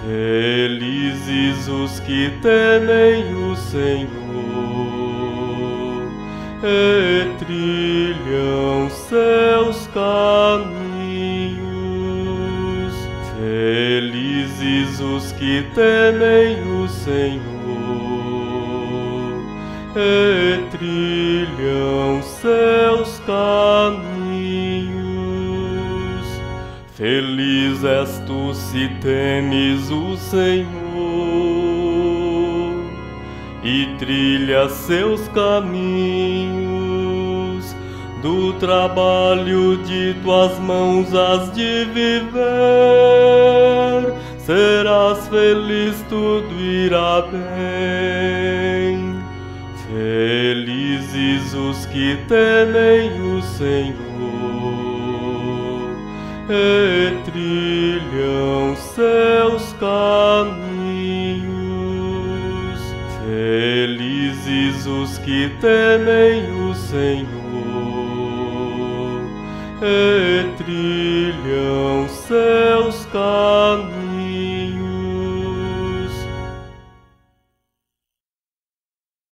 Felizes os que temem o Senhor e trilham seus caminhos. Felizes os que temem o Senhor e trilham seus caminhos. Feliz és tu se temes o Senhor e trilhas seus caminhos. Do trabalho de tuas mãos has de viver, serás feliz, tudo irá bem. Felizes os que temem o Senhor e trilham seus caminhos. Felizes os que temem o Senhor e trilham seus